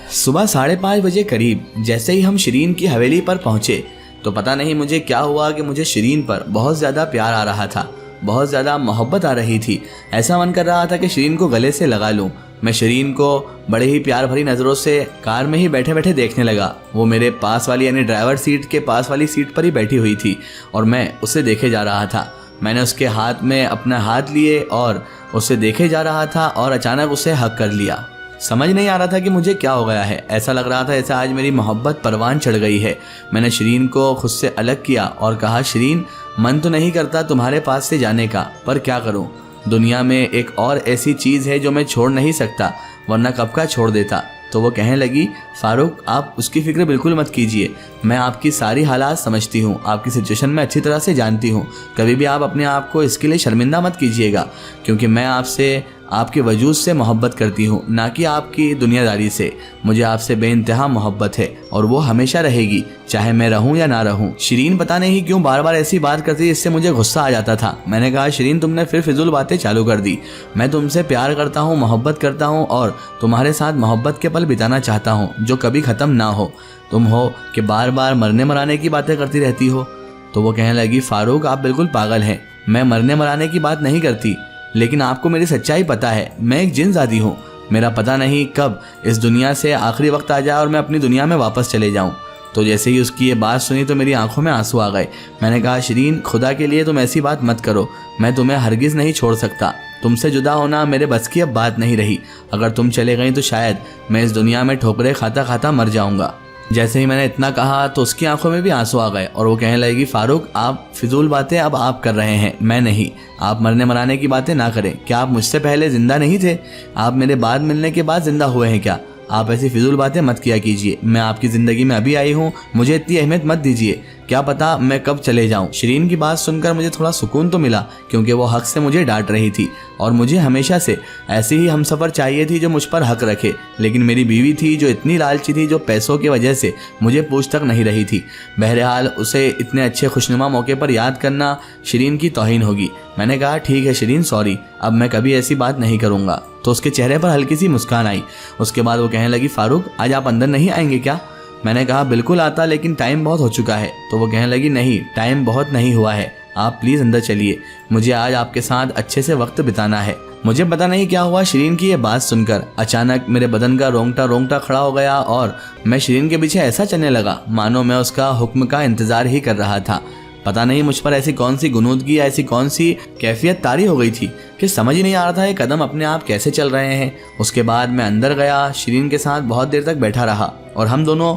सुबह 5:30 बजे करीब जैसे ही हम शिरीन की हवेली पर पहुंचे तो पता नहीं मुझे क्या हुआ कि मुझे शिरीन पर बहुत ज़्यादा प्यार आ रहा था, बहुत ज़्यादा मोहब्बत आ रही थी। ऐसा मन कर रहा था कि शिरीन को गले से लगा लूं। मैं शिरीन को बड़े ही प्यार भरी नज़रों से कार में ही बैठे बैठे देखने लगा। वो मेरे पास वाली यानी ड्राइवर सीट के पास वाली सीट पर ही बैठी हुई थी और मैं उसे देखे जा रहा था। मैंने उसके हाथ में अपना हाथ लिए और उसे देखे जा रहा था और अचानक उसे हक कर लिया। समझ नहीं आ रहा था कि मुझे क्या हो गया है। ऐसा लग रहा था जैसे आज मेरी मोहब्बत परवान चढ़ गई है। मैंने शिरीन को खुद से अलग किया और कहा, शिरीन मन तो नहीं करता तुम्हारे पास से जाने का, पर क्या करूं, दुनिया में एक और ऐसी चीज़ है जो मैं छोड़ नहीं सकता, वरना कब का छोड़ देता। तो वो कहने लगी, फारूक आप उसकी फिक्र बिल्कुल मत कीजिए, मैं आपकी सारी हालात समझती हूँ, आपकी सिचुएशन में अच्छी तरह से जानती हूँ। कभी भी आप अपने आप को इसके लिए शर्मिंदा मत कीजिएगा, क्योंकि मैं आपसे आपके वजूद से मोहब्बत करती हूँ, ना कि आपकी दुनियादारी से। मुझे आपसे बेइंतहा मोहब्बत है और वो हमेशा रहेगी, चाहे मैं रहूँ या ना रहूँ। शिरीन पता नहीं क्यों बार बार ऐसी बात करती, जिससे मुझे गुस्सा आ जाता था। मैंने कहा, शिरीन तुमने फिर फिजूल बातें चालू कर दी। मैं तुमसे प्यार करता हूँ, मोहब्बत करता हूँ और तुम्हारे साथ मोहब्बत के पल बिताना चाहता हूँ जो कभी ख़त्म ना हो। तुम हो कि बार बार मरने मराने की बातें करती रहती हो। तो वो कहने लगी, फारूक आप बिल्कुल पागल हैं, मैं मरने मराने की बात नहीं करती, लेकिन आपको मेरी सच्चाई पता है। मैं एक जिन्नज़ादी हूँ, मेरा पता नहीं कब इस दुनिया से आखिरी वक्त आ जाए और मैं अपनी दुनिया में वापस चले जाऊँ। तो जैसे ही उसकी ये बात सुनी तो मेरी आंखों में आंसू आ गए। मैंने कहा, शिरीन खुदा के लिए तुम ऐसी बात मत करो, मैं तुम्हें हरगिज़ नहीं छोड़ सकता। तुमसे जुदा होना मेरे बस की अब बात नहीं रही। अगर तुम चले गई तो शायद मैं इस दुनिया में ठोकरे खाता खाता मर जाऊँगा। जैसे ही मैंने इतना कहा तो उसकी आंखों में भी आंसू आ गए और वो कहने लगी, फारूक आप फिजूल बातें अब आप कर रहे हैं, मैं नहीं। आप मरने मराने की बातें ना करें। क्या आप मुझसे पहले जिंदा नहीं थे? आप मेरे बाद मिलने के बाद जिंदा हुए हैं क्या? आप ऐसी फिजूल बातें मत किया कीजिए। मैं आपकी ज़िंदगी में अभी आई हूँ, मुझे इतनी अहमियत मत दीजिए। क्या पता मैं कब चले जाऊँ। शिरीन की बात सुनकर मुझे थोड़ा सुकून तो मिला, क्योंकि वो हक से मुझे डांट रही थी और मुझे हमेशा से ऐसी ही हमसफ़र चाहिए थी जो मुझ पर हक रखे। लेकिन मेरी बीवी थी जो इतनी लालची थी, जो पैसों की वजह से मुझे पूछ तक नहीं रही थी। बहरहाल उसे इतने अच्छे खुशनुमा मौके पर याद करना शिरीन की तौहीन होगी। मैंने कहा, ठीक है शिरीन, सॉरी, अब मैं कभी ऐसी बात नहीं करूँगा। तो उसके चेहरे पर हल्की सी मुस्कान आई। उसके बाद वो कहने लगी, फारूक आज आप अंदर नहीं आएंगे क्या? मैंने कहा, बिल्कुल आता, लेकिन टाइम बहुत हो चुका है। तो वो कहने लगी, नहीं टाइम बहुत नहीं हुआ है, आप प्लीज़ अंदर चलिए, मुझे आज आपके साथ अच्छे से वक्त बिताना है। मुझे पता नहीं क्या हुआ, शिरीन की ये बात सुनकर अचानक मेरे बदन का रोंगटा रोंगटा खड़ा हो गया और मैं शिरीन के पीछे ऐसा चलने लगा मानो मैं उसका हुक्म का इंतज़ार ही कर रहा था। पता नहीं मुझ पर ऐसी कौन सी गुनूदगी, ऐसी कौन सी कैफियत तारी हो गई थी कि समझ ही नहीं आ रहा था ये कदम अपने आप कैसे चल रहे हैं। उसके बाद मैं अंदर गया, शिरीन के साथ बहुत देर तक बैठा रहा और हम दोनों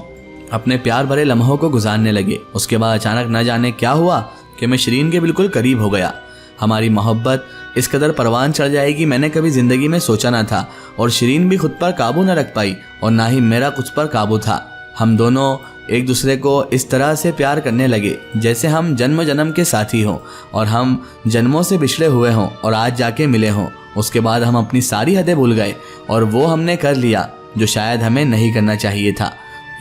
अपने प्यार भरे लम्हों को गुजारने लगे। उसके बाद अचानक न जाने क्या हुआ कि मैं शिरीन के बिल्कुल करीब हो गया। हमारी मोहब्बत इस कदर परवान चढ़ जाएगी मैंने कभी ज़िंदगी में सोचा ना था और शिरीन भी खुद पर काबू न रख पाई और ना ही मेरा कुछ पर काबू था। हम दोनों एक दूसरे को इस तरह से प्यार करने लगे जैसे हम जन्म जन्म के साथी हों और हम जन्मों से बिछड़े हुए हों और आज जाके मिले हों। उसके बाद हम अपनी सारी हदें भूल गए और वो हमने कर लिया जो शायद हमें नहीं करना चाहिए था।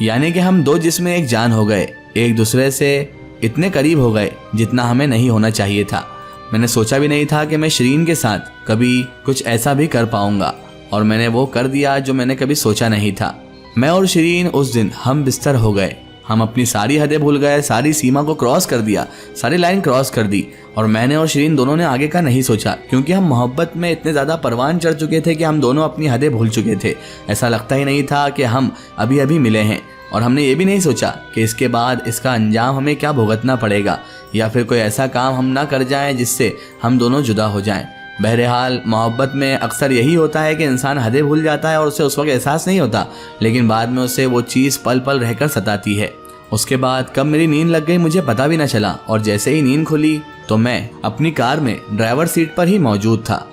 यानी कि हम दो जिस्म एक जान हो गए, एक दूसरे से इतने करीब हो गए जितना हमें नहीं होना चाहिए था। मैंने सोचा भी नहीं था कि मैं शिरीन के साथ कभी कुछ ऐसा भी कर पाऊंगा और मैंने वो कर दिया जो मैंने कभी सोचा नहीं था। मैं और शिरीन उस दिन हम बिस्तर हो गए। हम अपनी सारी हदें भूल गए, सारी सीमा को क्रॉस कर दिया, सारी लाइन क्रॉस कर दी और मैंने और शिरीन दोनों ने आगे का नहीं सोचा, क्योंकि हम मोहब्बत में इतने ज़्यादा परवान चढ़ चुके थे कि हम दोनों अपनी हदें भूल चुके थे। ऐसा लगता ही नहीं था कि हम अभी अभी मिले हैं और हमने ये भी नहीं सोचा कि इसके बाद इसका अंजाम हमें क्या भुगतना पड़ेगा या फिर कोई ऐसा काम हम ना कर जाएं जिससे हम दोनों जुदा हो जाएं। बहरहाल मोहब्बत में अक्सर यही होता है कि इंसान हदें भूल जाता है और उसे उस वक्त एहसास नहीं होता, लेकिन बाद में उसे वो चीज़ पल पल रहकर सताती है। उसके बाद कब मेरी नींद लग गई मुझे पता भी ना चला और जैसे ही नींद खुली तो मैं अपनी कार में ड्राइवर सीट पर ही मौजूद था।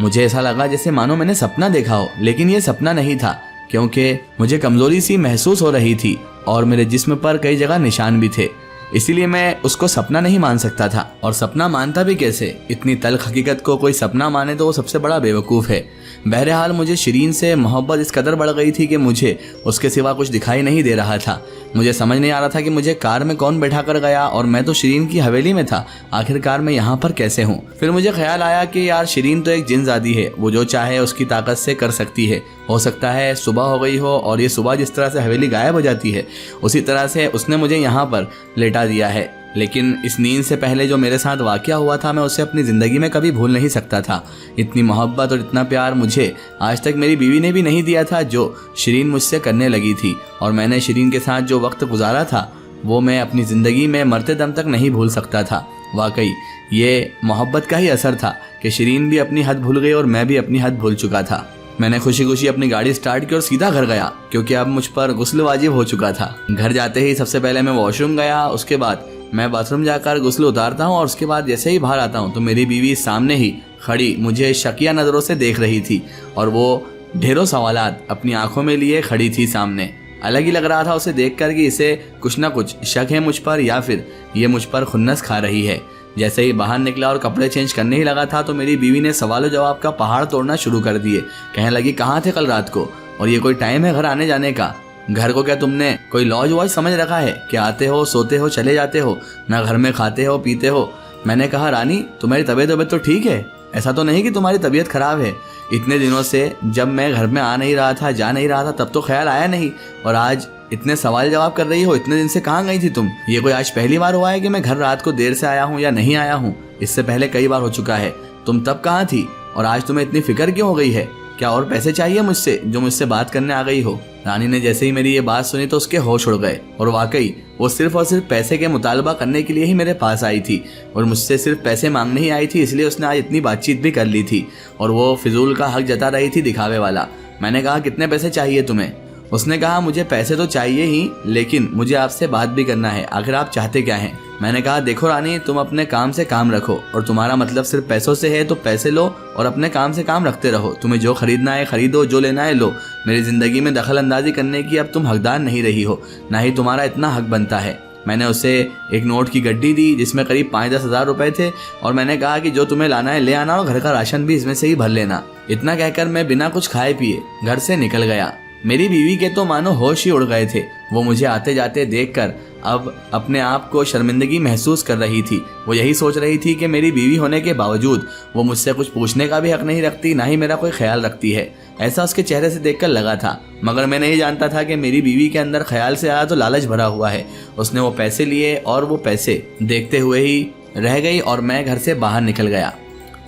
मुझे ऐसा लगा जैसे मानो मैंने सपना देखा हो, लेकिन ये सपना नहीं था, क्योंकि मुझे कमज़ोरी सी महसूस हो रही थी और मेरे जिस्म पर कई जगह निशान भी थे। इसीलिए मैं उसको सपना नहीं मान सकता था और सपना मानता भी कैसे। इतनी तल्ख हकीकत को कोई सपना माने तो वो सबसे बड़ा बेवकूफ़ है। बहरहाल मुझे शिरीन से मोहब्बत इस कदर बढ़ गई थी कि मुझे उसके सिवा कुछ दिखाई नहीं दे रहा था। मुझे समझ नहीं आ रहा था कि मुझे कार में कौन बैठा कर गया और मैं तो शिरीन की हवेली में था। आखिरकार मैं यहाँ पर कैसे हूँ। फिर मुझे ख्याल आया कि यार शिरीन तो एक जिन्नज़ादी है, वो जो चाहे उसकी ताकत से कर सकती है। हो सकता है सुबह हो गई हो और ये सुबह जिस तरह से हवेली गायब हो जाती है उसी तरह से उसने मुझे यहाँ पर लेटा दिया है। लेकिन इस नींद से पहले जो मेरे साथ वाक़या हुआ था मैं उसे अपनी ज़िंदगी में कभी भूल नहीं सकता था। इतनी मोहब्बत और इतना प्यार मुझे आज तक मेरी बीवी ने भी नहीं दिया था जो शिरीन मुझसे करने लगी थी। और मैंने शिरीन के साथ जो वक्त गुजारा था वो मैं अपनी ज़िंदगी में मरते दम तक नहीं भूल सकता था। वाकई ये मोहब्बत का ही असर था कि शिरीन भी अपनी हद भूल गई और मैं भी अपनी हद भूल चुका था। मैंने खुशी खुशी अपनी गाड़ी स्टार्ट की और सीधा घर गया क्योंकि अब मुझ पर गुस्ल वाजिब हो चुका था। घर जाते ही सबसे पहले मैं वॉशरूम गया, उसके बाद मैं बाथरूम जाकर गुस्ल उतारता हूँ और उसके बाद जैसे ही बाहर आता हूँ तो मेरी बीवी सामने ही खड़ी मुझे शकिया नज़रों से देख रही थी और वो ढेरों सवालात अपनी आंखों में लिए खड़ी थी सामने। अलग ही लग रहा था उसे देख कर कि इसे कुछ ना कुछ शक है मुझ पर या फिर ये मुझ पर खुन्नस खा रही है। जैसे ही बाहर निकला और कपड़े चेंज करने ही लगा था तो मेरी बीवी ने सवाल जवाब का पहाड़ तोड़ना शुरू कर दिए। कहने लगी कहाँ थे कल रात को और ये कोई टाइम है घर आने जाने का? घर को क्या तुमने कोई लॉज वॉज समझ रखा है कि आते हो सोते हो चले जाते हो, ना घर में खाते हो पीते हो? मैंने कहा रानी तुम्हारी तबीयत तो ठीक है, ऐसा तो नहीं कि तुम्हारी तबीयत खराब है। इतने दिनों से जब मैं घर में आ नहीं रहा था जा नहीं रहा था तब तो ख्याल आया नहीं और आज इतने सवाल जवाब कर रही हो। इतने दिन से कहाँ गई थी तुम? ये कोई आज पहली बार हुआ है कि मैं घर रात को देर से आया हूँ या नहीं आया हूँ? इससे पहले कई बार हो चुका है। तुम तब कहाँ थी और आज तुम्हें इतनी फिक्र क्यों हो गई है? क्या और पैसे चाहिए मुझसे जो मुझसे बात करने आ गई हो? रानी ने जैसे ही मेरी ये बात सुनी तो उसके होश उड़ गए और वाकई वो सिर्फ और सिर्फ पैसे के मुतालबा करने के लिए ही मेरे पास आई थी और मुझसे सिर्फ पैसे मांगने ही आई थी। इसलिए उसने आज इतनी बातचीत भी कर ली थी और वो फिजूल का हक जता रही थी, दिखावे वाला। मैंने कहा कितने पैसे चाहिए तुम्हें? उसने कहा मुझे पैसे तो चाहिए ही लेकिन मुझे आपसे बात भी करना है, आखिर आप चाहते क्या हैं? मैंने कहा देखो रानी तुम अपने काम से काम रखो और तुम्हारा मतलब सिर्फ पैसों से है तो पैसे लो और अपने काम से काम रखते रहो। तुम्हें जो खरीदना है खरीदो, जो लेना है लो। मेरी ज़िंदगी में दखल अंदाजी करने की अब तुम हकदार नहीं रही हो, ना ही तुम्हारा इतना हक बनता है। मैंने उसे एक नोट की गड्डी दी जिसमें करीब 5-10 हज़ार रुपए थे और मैंने कहा कि जो तुम्हें लाना है ले आना और घर का राशन भी इसमें से ही भर लेना। इतना कहकर मैं बिना कुछ खाए पिए घर से निकल गया। मेरी बीवी के तो मानो होश ही उड़ गए थे। वो मुझे आते जाते देखकर अब अपने आप को शर्मिंदगी महसूस कर रही थी। वो यही सोच रही थी कि मेरी बीवी होने के बावजूद वो मुझसे कुछ पूछने का भी हक नहीं रखती, ना ही मेरा कोई ख्याल रखती है। ऐसा उसके चेहरे से देखकर लगा था, मगर मैं नहीं जानता था कि मेरी बीवी के अंदर ख्याल से आया तो लालच भरा हुआ है। उसने वो पैसे लिए और वो पैसे देखते हुए ही रह गई और मैं घर से बाहर निकल गया।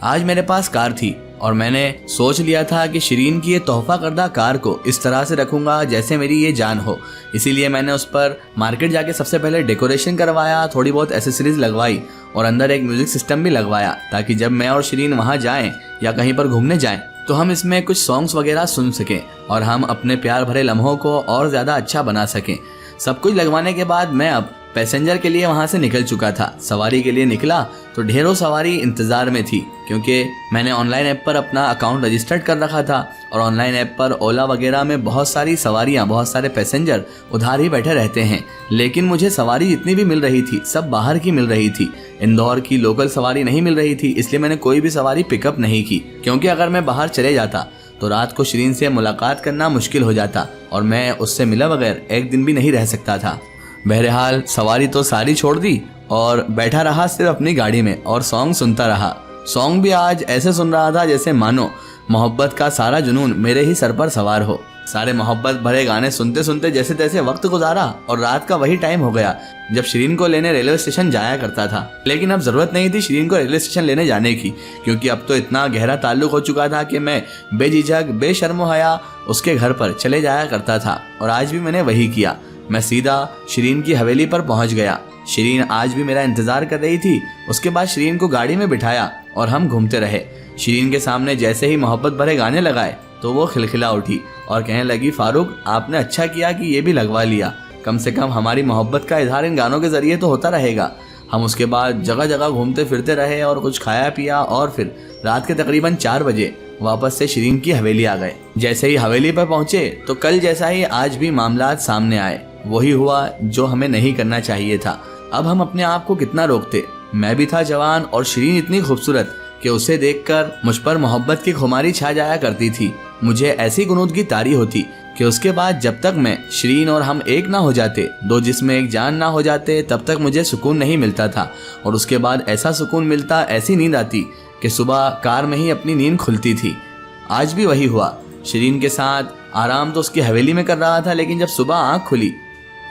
आज मेरे पास कार थी और मैंने सोच लिया था कि शिरीन की ये तोहफा करदा कार को इस तरह से रखूंगा जैसे मेरी ये जान हो। इसीलिए मैंने उस पर मार्केट जाके सबसे पहले डेकोरेशन करवाया, थोड़ी बहुत एसेसरीज लगवाई और अंदर एक म्यूजिक सिस्टम भी लगवाया ताकि जब मैं और शिरीन वहाँ जाएं या कहीं पर घूमने जाएं तो हम इसमें कुछ सॉन्ग्स वगैरह सुन सकें और हम अपने प्यार भरे लम्हों को और ज़्यादा अच्छा बना सकें। सब कुछ लगवाने के बाद मैं अब पैसेंजर के लिए वहां से निकल चुका था। सवारी के लिए निकला तो ढेरों सवारी इंतजार में थी क्योंकि मैंने ऑनलाइन ऐप पर अपना अकाउंट रजिस्टर्ड कर रखा था और ऑनलाइन ऐप पर ओला वगैरह में बहुत सारी सवारियां, बहुत सारे पैसेंजर उधार ही बैठे रहते हैं। लेकिन मुझे सवारी जितनी भी मिल रही थी सब बाहर की मिल रही थी, इंदौर की लोकल सवारी नहीं मिल रही थी। इसलिए मैंने कोई भी सवारी पिकअप नहीं की क्योंकि अगर मैं बाहर चले जाता तो रात को शिरीन से मुलाकात करना मुश्किल हो जाता और मैं उससे मिला बगैर एक दिन भी नहीं रह सकता था। बहरहाल सवारी तो सारी छोड़ दी और बैठा रहा सिर्फ अपनी गाड़ी में और सॉन्ग सुनता रहा। सॉन्ग भी आज ऐसे सुन रहा था जैसे मानो मोहब्बत का सारा जुनून मेरे ही सर पर सवार हो। सारे मोहब्बत भरे गाने सुनते सुनते जैसे तैसे वक्त गुजारा और रात का वही टाइम हो गया जब शिरीन को लेने रेलवे स्टेशन जाया करता था। लेकिन अब जरूरत नहीं थी शिरीन को रेलवे स्टेशन लेने जाने की क्योंकि अब तो इतना गहरा ताल्लुक हो चुका था कि मैं बेझिझक बेशर्मो हया उसके घर पर चले जाया करता था और आज भी मैंने वही किया। मैं सीधा शिरीन की हवेली पर पहुंच गया। शिरीन आज भी मेरा इंतजार कर रही थी। उसके बाद शिरीन को गाड़ी में बिठाया और हम घूमते रहे। शिरीन के सामने जैसे ही मोहब्बत भरे गाने लगाए तो वो खिलखिला उठी और कहने लगी फारूक आपने अच्छा किया कि ये भी लगवा लिया, कम से कम हमारी मोहब्बत का इजहार इन गानों के जरिए तो होता रहेगा। हम उसके बाद जगह जगह घूमते फिरते रहे और कुछ खाया पिया और फिर रात के तकरीबन 4 बजे वापस से शिरीन की हवेली आ गए। जैसे ही हवेली पर पहुंचे तो कल जैसा ही आज भी मामलात सामने आए। वही हुआ जो हमें नहीं करना चाहिए था। अब हम अपने आप को कितना रोकते। मैं भी था जवान और शिरीन इतनी खूबसूरत कि उसे देखकर मुझ पर मोहब्बत की खुमारी छा जाया करती थी। मुझे ऐसी गुनूदगी तारी होती कि उसके बाद जब तक मैं, शिरीन और हम एक ना हो जाते, दो जिस्म एक जान ना हो जाते, तब तक मुझे सुकून नहीं मिलता था। और उसके बाद ऐसा सुकून मिलता, ऐसी नींद आती कि सुबह कार में ही अपनी नींद खुलती थी। आज भी वही हुआ। शिरीन के साथ आराम तो उसकी हवेली में कर रहा था, लेकिन जब सुबह आँख खुली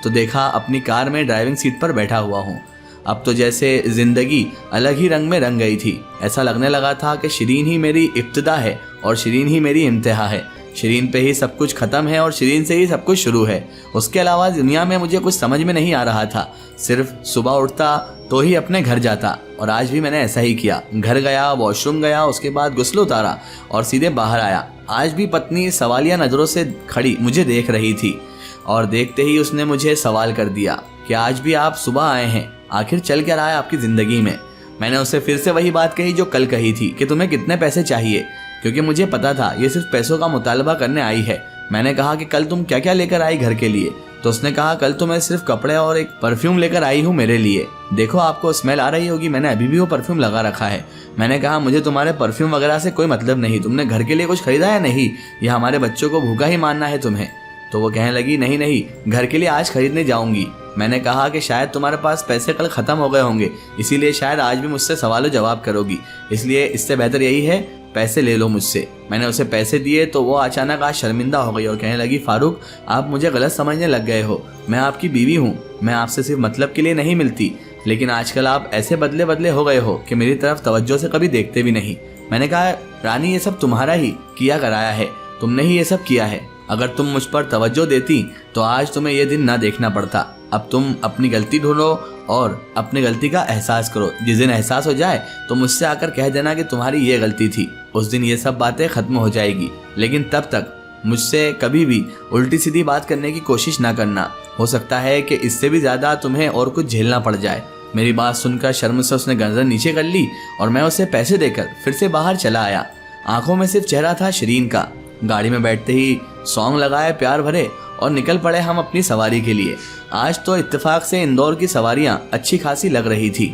तो देखा अपनी कार में ड्राइविंग सीट पर बैठा हुआ हूँ। अब तो जैसे ज़िंदगी अलग ही रंग में रंग गई थी। ऐसा लगने लगा था कि शिरीन ही मेरी इब्तिदा है और शिरीन ही मेरी इंतहा है। शिरीन पे ही सब कुछ ख़त्म है और शिरीन से ही सब कुछ शुरू है। उसके अलावा दुनिया में मुझे कुछ समझ में नहीं आ रहा था। सिर्फ सुबह उठता तो ही अपने घर जाता, और आज भी मैंने ऐसा ही किया। घर गया, वॉशरूम गया, उसके बाद गुस्ल उतारा और सीधे बाहर आया। आज भी पत्नी सवालिया नज़रों से खड़ी मुझे देख रही थी, और देखते ही उसने मुझे सवाल कर दिया कि आज भी आप सुबह आए हैं, आखिर चल क्या रहा है आपकी ज़िंदगी में। मैंने उससे फिर से वही बात कही जो कल कही थी कि तुम्हें कितने पैसे चाहिए, क्योंकि मुझे पता था ये सिर्फ पैसों का मुतालबा करने आई है। मैंने कहा कि कल तुम क्या क्या लेकर आई घर के लिए, तो उसने कहा कल तो मैं सिर्फ कपड़े और एक परफ्यूम लेकर आई हूँ मेरे लिए। देखो आपको स्मेल आ रही होगी, मैंने अभी भी वो परफ्यूम लगा रखा है। मैंने कहा मुझे तुम्हारे परफ्यूम वगैरह से कोई मतलब नहीं, तुमने घर के लिए कुछ खरीदा है नहीं, या हमारे बच्चों को भूखा ही मानना है तुम्हें। तो वो कहने लगी नहीं नहीं, घर के लिए आज खरीदने जाऊंगी। मैंने कहा कि शायद तुम्हारे पास पैसे कल ख़त्म हो गए होंगे, इसीलिए शायद आज भी मुझसे सवाल जवाब करोगी, इसलिए इससे बेहतर यही है पैसे ले लो मुझसे। मैंने उसे पैसे दिए तो वो अचानक आज शर्मिंदा हो गई और कहने लगी फारूक आप मुझे गलत समझने लग गए हो, मैं आपकी बीवी हूँ, मैं आपसे सिर्फ मतलब के लिए नहीं मिलती, लेकिन आजकल आप ऐसे बदले बदले हो गए हो कि मेरी तरफ तवज्जो से कभी देखते भी नहीं। मैंने कहा रानी ये सब तुम्हारा ही किया कराया है, तुमने ही ये सब किया है। अगर तुम मुझ पर तवज्जो देती तो आज तुम्हें ये दिन ना देखना पड़ता। अब तुम अपनी गलती ढूंढो और अपनी गलती का एहसास करो। जिस दिन एहसास हो जाए तो मुझसे आकर कह देना कि तुम्हारी ये गलती थी, उस दिन ये सब बातें खत्म हो जाएगी। लेकिन तब तक मुझसे कभी भी उल्टी सीधी बात करने की कोशिश ना करना, हो सकता है कि इससे भी ज़्यादा तुम्हें और कुछ झेलना पड़ जाए। मेरी बात सुनकर शर्म से उसने गर्दन नीचे कर ली और मैं उसे पैसे देकर फिर से बाहर चला आया। आंखों में सिर्फ चेहरा था शिरीन का। गाड़ी में बैठते ही सॉन्ग लगाए प्यार भरे और निकल पड़े हम अपनी सवारी के लिए। आज तो इत्तेफाक से इंदौर की सवारियां अच्छी खासी लग रही थी।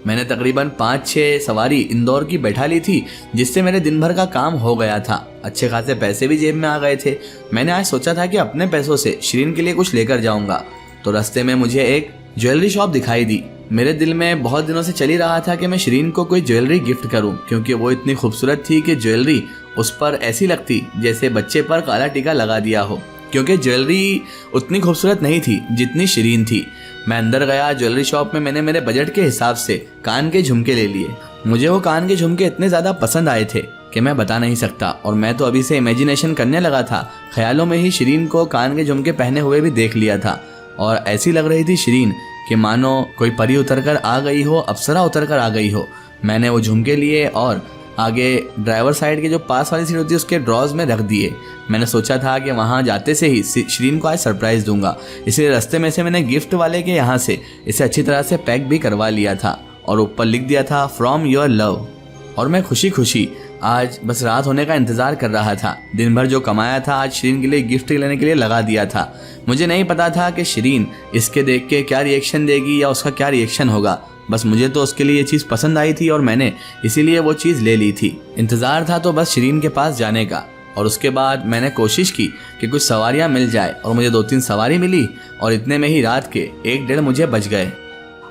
मैंने तकरीबन 5-6 सवारी इंदौर की बैठा ली थी, जिससे मेरे दिन भर का काम हो गया था। अच्छे खासे पैसे भी जेब में आ गए थे। मैंने आज सोचा था कि अपने पैसों से शिरीन के लिए कुछ लेकर जाऊंगा, तो रास्ते में मुझे एक ज्वेलरी शॉप दिखाई दी। मेरे दिल में बहुत दिनों से चल ही रहा था कि मैं शिरीन को कोई ज्वेलरी गिफ्ट करूं, क्योंकि वो इतनी खूबसूरत थी कि ज्वेलरी उस पर ऐसी लगती जैसे बच्चे पर काला टीका लगा दिया हो, क्योंकि ज्वेलरी उतनी खूबसूरत नहीं थी जितनी शिरीन थी। मैं अंदर गया। ज्वेलरी शॉप में मैंने मेरे बजट के हिसाब से कान के झुमके ले लिए। मुझे वो कान के झुमके इतने ज़्यादा पसंद आए थे कि मैं बता नहीं सकता, और मैं तो अभी से इमेजिनेशन करने लगा था। ख्यालों में ही शिरीन को कान के झुमके पहने हुए भी देख लिया था, और ऐसी लग रही थी शिरीन कि मानो कोई परी उतर कर आ गई हो, अप्सरा उतर कर आ गई हो। मैंने वो झुमके लिए और आगे ड्राइवर साइड के जो पास वाली सीट होती है उसके ड्रॉज में रख दिए। मैंने सोचा था कि वहाँ जाते से ही शिरीन को आज सरप्राइज़ दूंगा, इसलिए रास्ते में से मैंने गिफ्ट वाले के यहाँ से इसे अच्छी तरह से पैक भी करवा लिया था और ऊपर लिख दिया था फ्रॉम योर लव। और मैं खुशी खुशी आज बस रात होने का इंतज़ार कर रहा था। दिन भर जो कमाया था आज शिरीन के लिए गिफ्ट लेने के लिए लगा दिया था। मुझे नहीं पता था कि शिरीन इसके देख के क्या रिएक्शन देगी या उसका क्या रिएक्शन होगा, बस मुझे तो उसके लिए ये चीज़ पसंद आई थी और मैंने इसीलिए वो चीज़ ले ली थी। इंतज़ार था तो बस शिरीन के पास जाने का, और उसके बाद मैंने कोशिश की कि कुछ सवारियां मिल जाए, और मुझे 2-3 सवारी मिली, और इतने में ही रात के 1-1:30 मुझे बज गए।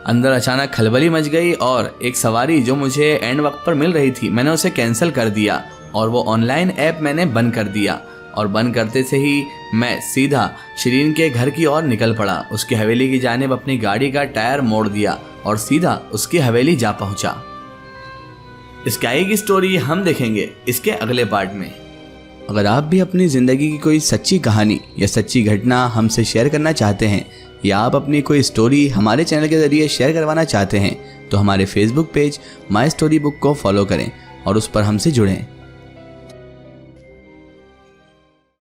अंदर अचानक खलबली मच गई और एक सवारी जो मुझे एंड वक्त पर मिल रही थी मैंने उसे कैंसिल कर दिया, और वो ऑनलाइन ऐप मैंने बंद कर दिया। और बंद करते से ही मैं सीधा शिरीन के घर की ओर निकल पड़ा। उसकी हवेली की जानिब अपनी गाड़ी का टायर मोड़ दिया और सीधा उसकी हवेली जा पहुंचा। इसकी आगे स्टोरी हम देखेंगे इसके अगले पार्ट में। अगर आप भी अपनी ज़िंदगी की कोई सच्ची कहानी या सच्ची घटना हमसे शेयर करना चाहते हैं, या आप अपनी कोई स्टोरी हमारे चैनल के ज़रिए शेयर करवाना चाहते हैं, तो हमारे Facebook page my story book को फॉलो करें और उस पर हमसे जुड़ें।